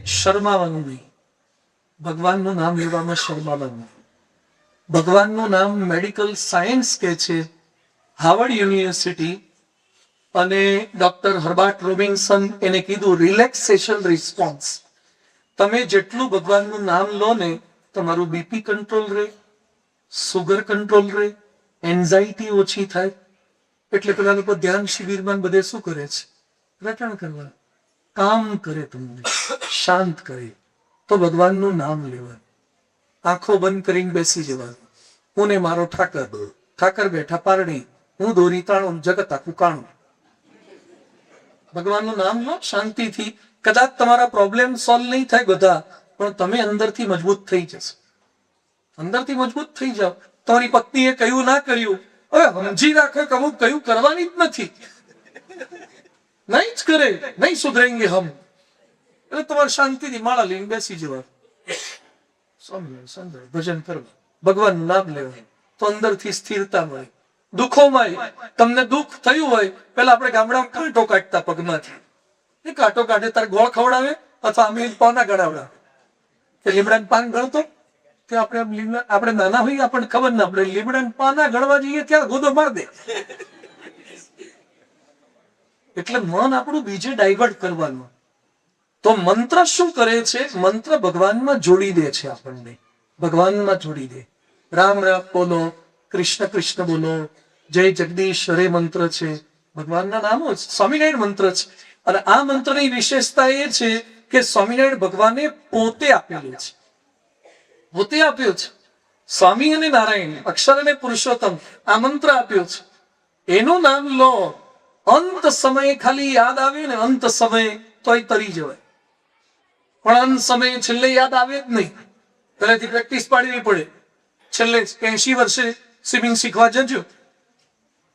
શરમાવાનું નહીં, ભગવાનનું નામ લેવામાં શરમાવાનું. ભગવાનનું નામ મેડિકલ સાયન્સ કે છે. હાર્વર્ડ યુનિવર્સિટી અને ડોક્ટર હર્બર્ટ રોબિન્સન એને કીધું રિલેક્સેશન રિસ્પોન્સ. તમે જેટલું ભગવાનનું નામ લો ને તમારું બીપી કંટ્રોલ રહે, સુગર કંટ્રોલ રહે, એન્ઝાઇટી ઓછી થાય. એટલે પેલા લોકો ધ્યાન શિબિરમાં બધે શું કરે છે? રટણ કરવા, કામ કરે, તમને શાંત કરે. તો ભગવાનનું નામ લેવાનું, આંખો બંધ કરીને બેસી જવાનું. હું ને મારો ઠાકર, ઠાકર બેઠા પારણી, હું દોરી તાણું, જગત આખું કાણું. ભગવાનનું નામ લો શાંતિથી. કદાચ તમારા પ્રોબ્લેમ સોલ્વ નહીં થાય બધા, પણ તમે અંદરથી મજબૂત થઈ જશો. અંદરથી મજબૂત થઈ જાઓ. તમારી પત્નીએ કયું ના કર્યું, હવે સમજી રાખો કે અમુક કયું કરવાની જ નથી, નહીં જ કરે, નહીં સુધરેંગે હમ. એટલે તમારે શાંતિથી માળા લઈને બેસી જવા, ભજન કરવા, ભગવાનનું નામ લેવા, તો અંદરથી સ્થિરતા મળે. દુઃખોમાં તમને દુઃખ થયું હોય, પેલા આપણે ગામડામાં કાંટો કાઢતા પગમાંથી. એ કાંટો કાઢે તારે ગોળ ખવડાવે અથવા આંબલી પાના ગળાવડાવે. કે લીમડાનું પાન ગળતો કે આપણે નાના હોઈએ આપણને ખબર ના પડે, લીમડાના પાના ગળવા જઈએ ત્યાં ગોદો માર દે. એટલે મન આપણું બીજે ડાયવર્ટ કરવાનું. તો મંત્ર શું કરે છે? મંત્ર ભગવાનમાં જોડી દે છે, આપણને ભગવાનમાં જોડી દે. રામ રામ બોલો, કૃષ્ણ કૃષ્ણ બોલો, જય જગદીશ હરે મંત્ર છે, ભગવાનના નામો છે. સ્વામિનારાયણ મંત્ર છે. અને આ મંત્રની વિશેષતા એ છે કે સ્વામિનારાયણ ભગવાને પોતે આપેલું છે, પોતે આપ્યો છે. સ્વામી અને નારાયણ, અક્ષર અને પુરુષોત્તમ, આ મંત્ર આપ્યો છે. એનું નામ લો, અંત સમયે ખાલી યાદ આવે ને, અંત સમયે તોય તરી જવાય, પણ અંત સમયે છેલ્લે યાદ આવે જ નહીં. પહેલેથી પ્રેક્ટિસ પાડવી પડે. છેલ્લે 80 વર્ષે સ્વિમિંગ શીખવા જજો,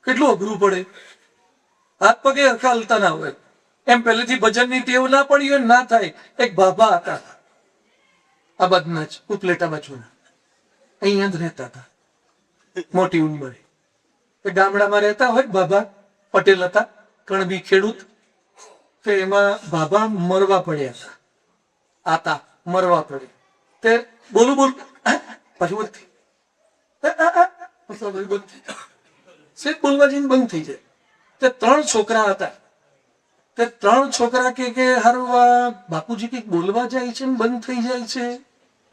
કેટલું અઘરું પડે, હાથ પગે હરખા હલતા ના હોય. એમ પહેલેથી ભજનની ટેવ ના પડી હોય, ના થાય. એક બાબા હતા આ બાજુના જ ઉપલેટા બાજુના, અહીંયા જ રહેતા હતા, મોટી ઉંમરે. ગામડામાં રહેતા હોય. બાબા પટેલ હતા, કણબી ખેડૂત. તો એમાં બાબા મરવા પડ્યા હતા, આતા મરવા પડે. તે બોલું બોલ પાછું બોલવા જઈને બંધ થઈ જાય. તે 3 છોકરા હતા. તે 3 છોકરા કે હારું બાપુજી કઈક બોલવા જાય છે ને બંધ થઈ જાય છે,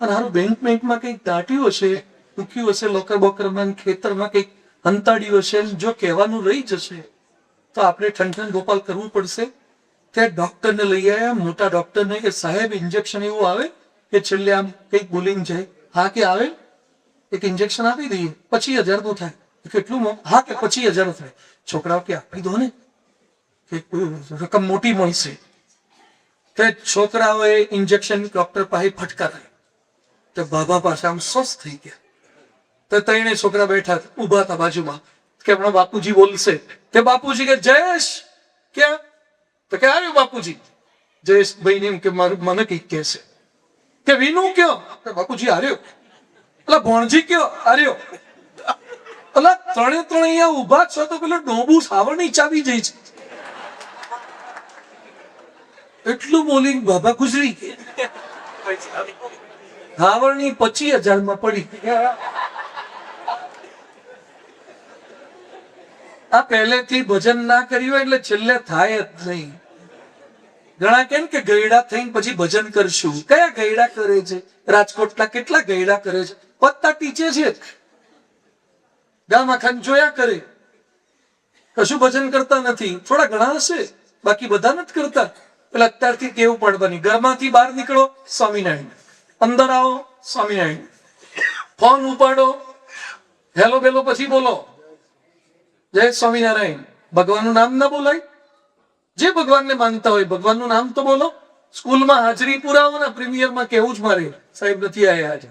અને હારું બેંકમાં કઈક દાટ્યું હશે, મૂક્યું હશે લોકર બોકરમાં, ખેતરમાં કઈક હંતાડ્યું હશે. જો કહેવાનું રહી જશે તો આપણે ઠંઠન ગોપાલ કરવું પડશે. તે ડોક્ટરને લઈ આવ્યા, મોટા ડોક્ટરને, કે સાહેબ ઇન્જેક્શન એવું આવે કે છેલ્લે આમ કઈક બોલીને જાય. હા કે આવે, એક ઇન્જેક્શન આપી દઈએ, 25,000 નું થાય. કેટલું? હા કે 25,000 થાય. છોકરાઓ કે આપી દો ને, કે રકમ મોટી મળશે. તે છોકરાઓએ ઇન્જેક્શન ડોક્ટર પાસે ફટકારાય. તો બાબા પાસે આમ સ્વસ્થ થઈ ગયા. તો 3 છોકરા બેઠા ઉભા હતા બાજુમાં, કે હમણાં બાપુજી બોલશે. તે બાપુજી કે જયેશ ક્યાં? તો કે આવ્યો બાપુજી. જયેશ ભાઈ ને કે મને કઈક કહેશે. કે વિનુ કયો? બાપુજી આવ્યો. એટલે ભણજી કયો? આવ્યો. એટલે 3 અહીંયા ઉભા છો તો પેલો ડોબુ સાવરની ચાવી જાય છે. એટલું બોલી બાબા ગુજરી ગયા. હાવરની 25,000 માં પડી. આ પહેલેથી ભજન ના કર્યું એટલે છેલ્લે થાય જ નહીં. ઘણા કેમ કે ગયડા થઈને પછી ભજન કરશું. કયા ગયડા કરે છે? રાજકોટના કેટલા ગયડા કરે છે? પત્તા ટીચે છે, ગામ આખા જોયા કરે, કશું ભજન કરતા નથી. થોડા ઘણા હશે, બાકી બધા નથી કરતા. એટલે અત્યારથી ટેવ પડવાની. ઘરમાંથી બહાર નીકળો, સ્વામિનારાયણ. અંદર આવો, સ્વામિનારાયણ. ફોન ઉપાડો, હેલો બેલો પછી બોલો જય સ્વામિનારાયણ. ભગવાનનું નામ ના બોલાય? જે ભગવાનને માનતા હોય ભગવાનનું નામ તો બોલો. સ્કૂલમાં હાજરી પુરાવો ને, પ્રીમિયરમાં કેવું જ મારે સાહેબ નથી આવ્યા આજે.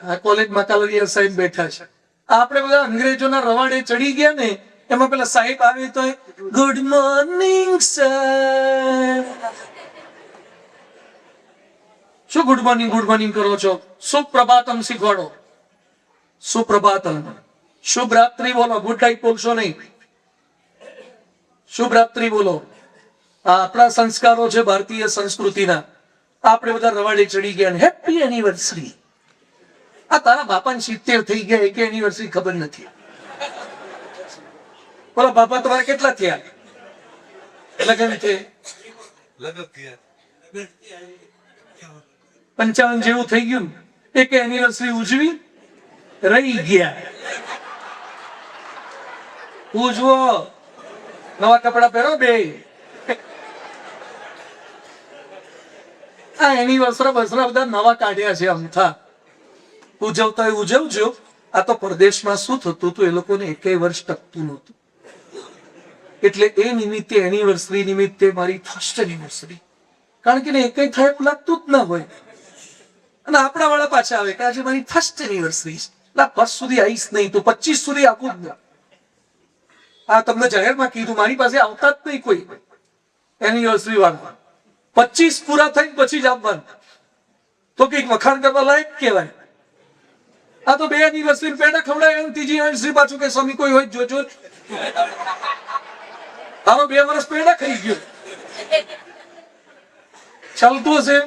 આ કોલેજમાં કાલરિયા સાહેબ બેઠા છે. આપણે બધા અંગ્રેજોના રવાડે ચડી ગયા ને, એમાં પેલા સાહેબ આવે તો ગુડ મોર્નિંગ સર. શું ગુડ મોર્નિંગ કરો છો? સુપ્રભાતમ શીખવાડો. સુપ્રભાતમ. શુભ રાત્રિ બોલો, ગુડ નાઇટ બોલશો નહીં. શુભ રાત્રિ બોલો. આ આપણા સંસ્કારો છે ભારતીય સંસ્કૃતિના. આપણે બધા રવાડે ચડી ગયા, હેપી એનિવર્સરી. આ તારા બાપાને 70 થઈ ગયા, એક એનિવર્સરી ખબર નથી. બોલો બાપા તમારે કેટલા થયા? લગન છે 55 જેવું થઈ ગયું, એક એનિવર્સરી ઉજવી રહી ગયા. ઉજવો, નવા કપડા પહેરો બે. આ એનિવર્સરી બસરા બધા નવા કાઢ્યા છે અમથા. ઉજવતા ઉજવજો. આ તો પરદેશમાં શું થતું હતું, એ લોકોને એકેય વર્ષ ટકતું નહોતું. એટલે એ નિમિત્તે એનિવર્સરી નિમિત્તે મારી ફર્સ્ટ એનિવર્સરી, કારણ કે એકેય થાય એવું લાગતું જ ના હોય. અને આપણા વાળા પાછા આવે કે આજે મારી ફર્સ્ટ એનિવર્સરી, ફર્સ્ટ સુધી આવીશ નહીં તો 25 સુધી આપું જ ના. આ તમને જાહેરમાં કીધું, મારી પાસે આવતા જ નહીં કોઈ એનિવર્સરી વાળા. 25 પૂરા થઈને પછી જ આપવાનું, તો કઈક વખાણ કરવા લાયક કહેવાય. આ તો 2 એનિવર્સરી પેડા ખવડાય, ત્રીજી એનિવર્સરી પાછું કે સ્વામી કોઈ હોય જોજો. તારો 2 વર્ષ પેડા ખાઈ ગયો, ચાલતું હશે.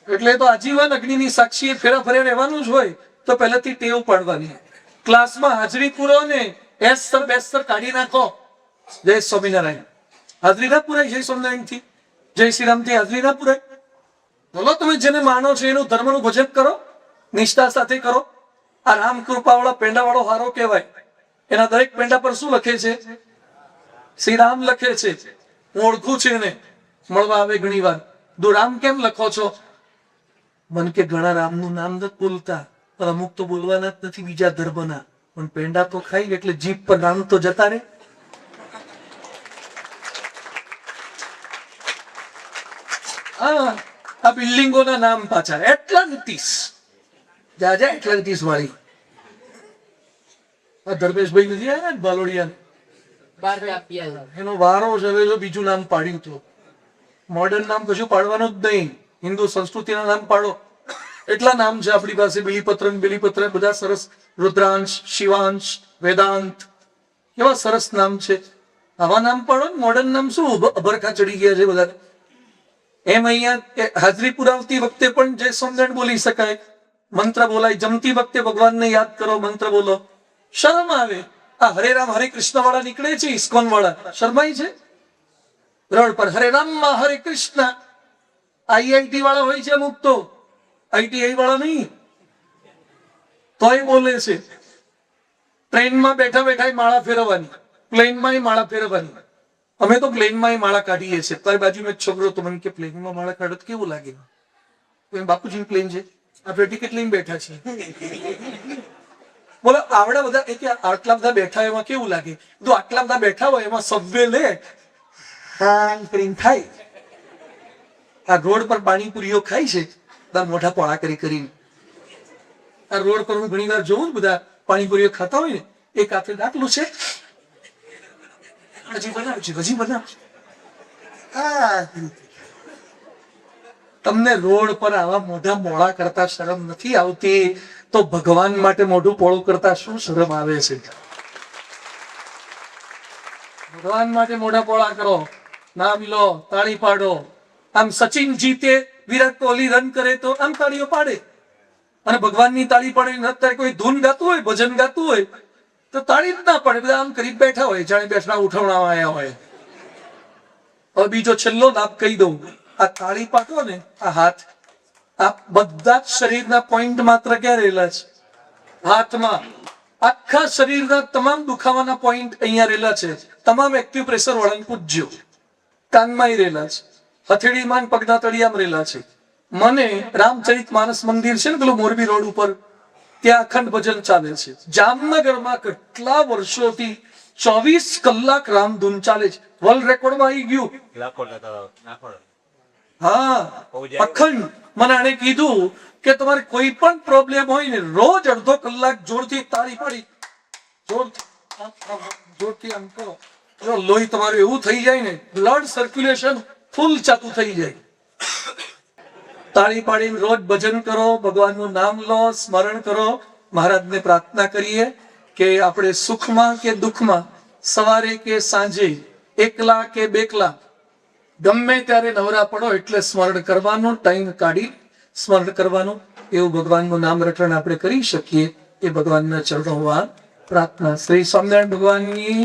એટલે તો આજીવન અગ્નિની સાક્ષીએ ફેરા ફરે રહેવાનું જ હોય. તો પહેલાથી ટેવ પાડવાની. ક્લાસમાં હાજરી પૂરો ને એસ્તર બેસ્તર કાઢી નાખો. જય સ્વામિનારાયણ. હાજરી ના પુરાય જય સ્વામિનારાયણ થી, જય શ્રી રામ થી હાજરી ના પુરાય. બોલો તમે જેને માનો છો એનું ધર્મનું ભજન કરો, નિષ્ઠા સાથે કરો. આ રામ કૃપા વાળા પેંડા વાળો હારો કહેવાય. એના દરેક પેંડા પર શું લખે છે? શ્રી રામ લખે છે. હું ઓળખું છું એને, મળવા આવે ઘણી વાર. રામ કેમ લખો છો? મન કે ઘણા રામનું નામ નથી બોલતા, પણ અમુક તો બોલવાના જ નથી બીજા ધર્મના, પણ પેંડા તો ખાઈ એટલે જીભ પર નામ તો જતા રહે. આ બિલ્ડિંગોના નામ પાછા એટલાન્ટિસ, જાજા એટલાન્ટિસ વાળી. આ ધર્મેશભાઈ નથી આવ્યા ને બાલોડિયા, એનો વારો છે. હવે બીજું નામ પાડ્યું હતું. મોડર્ન નામ કશું પાડવાનું જ નહીં, હિન્દુ સંસ્કૃતિના નામ પાડો. એટલા નામ છે આપણી પાસે. બિલીપત્ર બધા સરસ. રુદ્રાંશ, શિવાંશ, વેદાંત, કેવા સરસ નામ છે. આવા નામ પાડો. મોડર્ન નામ શું અભરખા ચડી ગયા છે બધા. એમ અહીંયા હાજરી પુરાવતી વખતે પણ જય સ્વામિનારાયણ બોલી શકાય, મંત્ર બોલાય. જમતી વખતે ભગવાનને યાદ કરો, મંત્ર બોલો. શરમ આવે. આ હરે રામ હરે કૃષ્ણ વાળા નીકળે છે, ઇસ્કોન વાળા શરમાય છે રોડ પર. હરે રામ માં હરે કૃષ્ણ. આઈઆઈટી વાળા હોય છે અમુક, તો આઈટીઆઈ વાળા નહીં, તોય બોલે છે. ટ્રેનમાં બેઠા બેઠા માળા ફેરવવાની, પ્લેનમાં માળા ફેરવવાની. અમે તો પ્લેનમાં માળા કાઢીએ છીએ. તારી બાજુમાં એક છોકરો તો મને કે પ્લેનમાં માળા કાઢો તો કેવું લાગે? બાપુજી પ્લેન છે, આપણે ટિકિટ લઈને બેઠા છીએ. બોલો આવડા બધા એ કે આટલા બધા બેઠા એમાં કેવું લાગે? જો આટલા બધા બેઠા હોય એમાં સબવે લે થાય. આ રોડ પર પાણીપુરીઓ ખાય છે, બધા મોઢા પોળા કરીને. આ રોડ પર હું ઘણી વાર જોઉં બધા પાણીપુરીઓ ખાતા હોય ને, એક હાથે દાખલું છે, હજી બનાવ. તમને રોડ પર આવા મોઢા મોળા કરતા શરમ નથી આવતી? તો ભગવાન માટે મોઢું પોળું કરતા શું શરમ આવે છે? ભગવાન માટે મોઢા પોળા કરો, નામ લો, તાળી પાડો. આમ સચિન જીતે, વિરાટ કોહલી રન કરે તો આમ તાળીઓ પાડે, અને ભગવાનની તાળી પાડે. અત્યારે કોઈ ધૂન ગાતું હોય, ભજન ગાતું હોય તો તાળી જ ના પાડે, બધા આમ કરી બેઠા હોય, જાણે બેસણા ઉઠાવણા આવ્યા હોય. હવે બીજો છેલ્લો લાભ કહી દઉં. આ તાળી પાડો ને, આ હાથ, આ બધા જ શરીરના પોઈન્ટ માત્ર ક્યાં રહેલા છે? હાથમાં. આખા શરીરના તમામ દુખાવાના પોઈન્ટ અહીંયા રહેલા છે. તમામ એક્યુપ્રેશર વાળાને પૂછજો. કાનમાં રહેલા છે, હથેળીમાં, પગના તળિયામાં રહેલા છે. મને રામચરિત માનસ મંદિર છે ને પેલું મોરબી રોડ ઉપર, ત્યાં અખંડ ભજન ચાલે છે. જામનગરમાં કેટલા વર્ષોથી 24 કલાક રામધૂન ચાલે છે. વર્લ્ડ રેકોર્ડમાં આવી ગયું. હા, અખંડ. મને આને કીધું કે તમારે કોઈ પણ પ્રોબ્લેમ હોય ને, રોજ અડધો કલાક જોરથી તાળી પાડી, જોરથી આમ કરો. લોહી તમારું એવું થઈ જાય ને, બ્લડ સર્ક્યુલેશન ફૂલ ચાલુ થઈ જાય. તાળી પાડીને રોજ ભજન કરો, ભગવાનનું નામ લો, સ્મરણ કરો. મહારાજને પ્રાર્થના કરીએ કે આપણે સુખમાં કે દુઃખમાં, સવારે કે સાંજે એકલા કે બેકલા ગમે ત્યારે નવરા પડો એટલે સ્મરણ કરવાનું, ટાઈમ કાઢી સ્મરણ કરવાનું. એવું ભગવાનનું નામ રટણ આપણે કરી શકીએ એ ભગવાનના ચરણોમાં પ્રાર્થના. શ્રી સ્વામિનારાયણ ભગવાનની